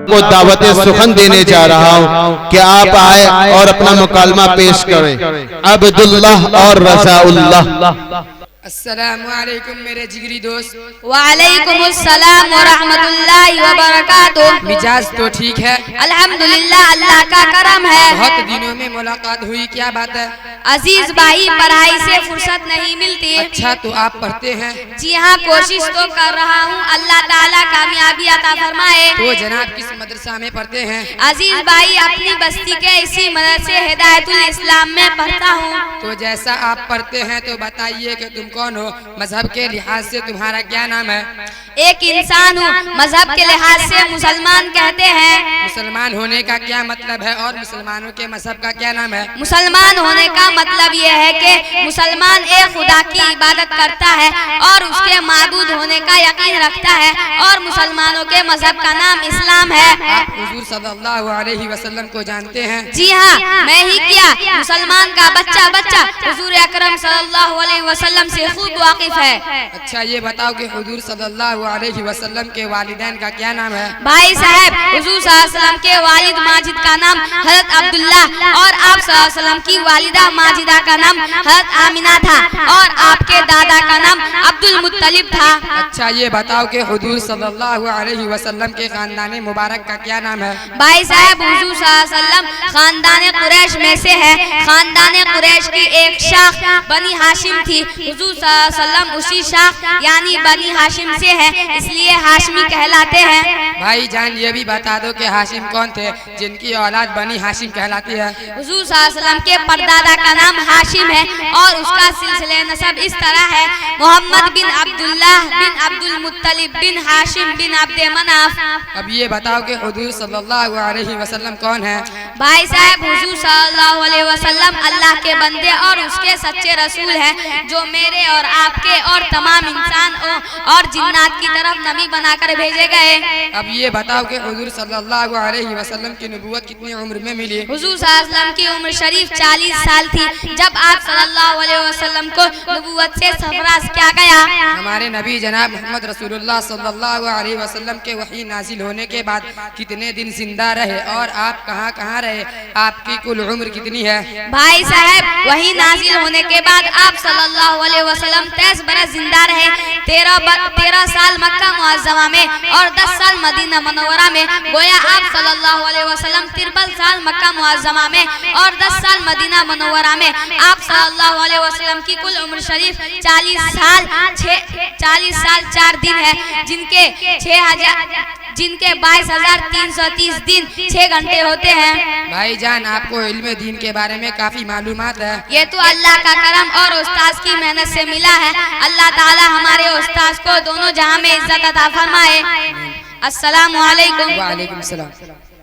को दावत सुखन देने जा रहा हूँ कि आप आए और अपना मुकालमा पेश करें। अब्दुल्लाह और रज़ाउल्लाह। अस्सलामुअलैकुम मेरे जिगरी दोस्त। वालेकुमुस्सलाम व रहमतुल्लाहि व बरकातुहू। मिजाज तो ठीक है? अल्हम्दुलिल्लाह, अल्लाह का करम है। बहुत दिनों में मुलाकात हुई, क्या बात है? अजीज भाई, पढ़ाई से फुर्सत नहीं मिलती। अच्छा, तो आप पढ़ते हैं? जी हाँ, कोशिश तो कर रहा हूँ, अल्लाह ताला कामयाबी अता फरमाए। तो जनाब किस मदरसा में पढ़ते हैं? अजीज भाई, अपनी बस्ती के इसी मदरसे हिदायतुल इस्लाम में पढ़ता हूँ। तो जैसा आप पढ़ते हैं तो बताइए कि तुम कौन हो? मजहब के लिहाज से तुम्हारा क्या नाम है? एक इंसान हूँ, मजहब के लिहाज से मुसलमान कहते हैं। मुसलमान होने का क्या मतलब है और मुसलमानों के मजहब का क्या नाम है? मुसलमान होने का मतलब यह है कि मुसलमान एक खुदा की इबादत करता है और उसके माबूद होने का यकीन रखता है, और मुसलमानों के मजहब का नाम इस्लाम है। आप हुजूर सल्लल्लाहु अलैहि वसल्लम को जानते हैं? जी हाँ, मैं ही क्या, मुसलमान का बच्चा बच्चा हुजूर अकरम सल्लल्लाहु अलैहि वसल्लम से खूब वाकिफ है। अच्छा, ये बताओ कि हुजूर सल्लल्लाहु अलैहि वसल्लम के वालिदैन का क्या नाम है? भाई साहब, हुजूर सल्लल्लाहु अलैहि वसल्लम के वालिद माजिद का नाम हजरत अब्दुल्ला और आप सल्लल्लाहु अलैहि वसल्लम की वालिदा माजिदा का नाम हजरत आमिना था, और आपके दादा का नाम अब्दुल मुत्तलिब था। अच्छा, ये बताओ कि हुजूर सल्लल्लाहु अलैहि वसल्लम के खानदान मुबारक का क्या नाम है? भाई साहब, हुजूर सल्लल्लाहु अलैहि वसल्लम खानदान कुरैश में से है। खानदान कुरैश की एक शाख बनी हाशिम थी। हुजूर सल्लल्लाहु अलैहि वसल्लम उसी शाख यानी बनी हाशिम से है, इसलिए हाशमी कहलाते हैं। भाई जान, ये भी बता दो कि हाशिम कौन थे जिनकी औलाद बनी हाशिम कहलाती है? हुजूर सल्लल्लाहु अलैहि वसल्लम के परदादा का नाम हाशिम है और उसका सिलसिले नसब इस तरह है: मोहम्मद बिन अब्दुल्लाह बिन अब्दुल मुत्तलिब बिन हाशिम बिन अब्दे मनाफ। अब ये बताओ कि हुजूर सल्लल्लाहु अलैहि वसल्लम कौन है? भाई साहब, हुजूर सल्लल्लाहु अलैहि वसल्लम अल्लाह के बंदे और उसके सच्चे रसूल हैं, जो मेरे और आपके और तमाम इंसान और जिन्नात की तरफ नबी बनाकर भेजे गए। अब ये बताओ कि हुजूर सल्लल्लाहु अलैहि वसल्लम की नबूवत कितनी उम्र में मिली? हुजूर सल्लल्लाहु अलैहि वसल्लम की उम्र शरीफ 40 साल थी जब आप सल्लल्लाहु अलैहि वसल्लम को नबूवत से सरफराज किया गया। हमारे नबी जनाब मोहम्मद रसूलुल्लाह सल्लल्लाहु अलैहि वसल्लम के वही नाजिल होने के बाद कितने दिन जिंदा रहे और आप कहाँ कहाँ रहे? आपकी कुल उम्र कितनी है? भाई साहब, वही नाजिल होने के बाद आप सल्लल्लाहु अलैहि वसल्लम 23 बरस जिंदा रहे। 13 साल मक्का मुअज्जमा में और 10 साल मदीना मुनव्वरा में। गोया आप सल्लल्लाहु अलैहि वसल्लम 53 साल मक्का मुअज्जमा में और 10 साल मदीना मुनव्वरा में। आप सल्लल्लाहु अलैहि वसल्लम की कुल उम्र शरीफ 40 साल 4 दिन है, जिनके 22,330 दिन 6 घंटे होते हैं। भाई जान, आपको इल्म दीन के बारे में काफी मालूमात है। ये तो अल्लाह का करम और उस्ताद की मेहनत से मिला है। अल्लाह ताला हमारे उस्ताद को दोनों जहां में इज्जत अता फरमाए। अस्सलामु अलैकुम। वालेकुम सलाम।